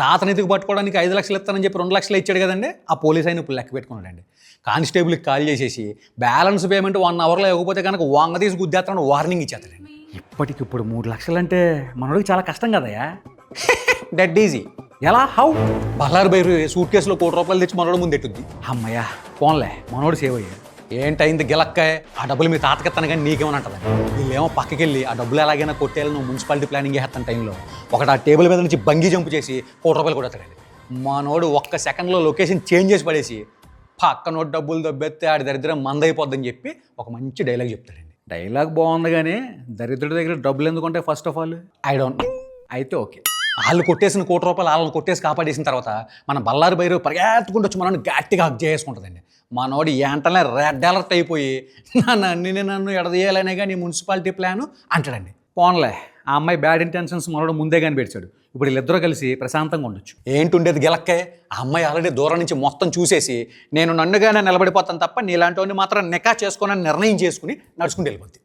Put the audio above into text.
తాతని ఎదుగు పట్టుకోవడానికి 5 లక్షలు ఇస్తానని చెప్పి 2 లక్షలు ఇచ్చాడు కదండి. ఆ పోలీస్ ఆయన ఇప్పుడు లెక్క పెట్టుకున్నాడండి. కానిస్టేబుల్కి కాల్ చేసేసి బ్యాలెన్స్ పేమెంట్ 1 అవర్లో ఇవ్వకపోతే కనుక వంగ తీసి గుద్దేస్తానని వార్నింగ్ ఇచ్చేస్తాడండి. ఇప్పటికిప్పుడు 3 లక్షలంటే మనోడికి చాలా కష్టం కదయ్యా. Dead easy. ఎలా హౌ? బల్లారు బైరు సూట్ కేసులో ₹1,00,000 తెచ్చి మనోడు ముందు ఎట్టుద్ది. అమ్మయ్యా పోన్లే, మనోడు సేవ్ అయ్యా. ఏంటైంది గిలక్కాయ, ఆ డబ్బులు మీ తాతకిస్తాను కానీ నీకేమనంటది. వీళ్ళేమో పక్కకి వెళ్ళి ఆ డబ్బులు ఎలాగైనా కొట్టేయాలని నువ్వు మున్సిపాలిటీ ప్లానింగ్ చేస్తాను టైంలో ఒకటి ఆ టేబుల్ మీద నుంచి బంగీ జంప్ చేసి ₹1,00,000 కూడా ఎత్తాడండి. మనోడు ఒక్క సెకండ్లో లొకేషన్ చేంజ్ చేసి పడేసి పక్కనోడు డబ్బులు దబ్బెత్తే ఆడి దరిద్రం మందైపోద్దని చెప్పి ఒక మంచి డైలాగ్ చెప్తాడండి. డైలాగ్ బాగుంది కానీ దరిద్రుడి దగ్గర డబ్బులు ఎందుకుంటే first of all I don't know. అయితే ఓకే. వాళ్ళు కొట్టేసిన ₹1,00,000 వాళ్ళని కొట్టేసి కాపాడేసిన తర్వాత మన బల్లారు బైరు పరిగెత్తుకుంటూ వచ్చి మనల్ని గట్టిగా హక్ చేసుకుంటుందండి. మనోడు ఏంటనే రెడ్ అలర్ట్ అయిపోయి నన్ను ఎడదీయాలనే కానీ మున్సిపాలిటీ ప్లాను అంటాడండి. పోన్లే, ఆ అమ్మాయి బ్యాడ్ ఇంటెన్షన్స్ మనోడు ముందే కానీ పెడిచాడు. ఇప్పుడు వీళ్ళిద్దరూ కలిసి ప్రశాంతంగా ఉండొచ్చు. ఏంటుండేది గిలక్కే, ఆ అమ్మాయి ఆల్రెడీ దూరం నుంచి మొత్తం చూసేసి నేను నన్నుగానే నిలబడిపోతాను తప్ప నీలాంటి మాత్రం నికా చేసుకోనని నిర్ణయం చేసుకుని నడుచుకుంటూ వెళ్ళిపోద్ది.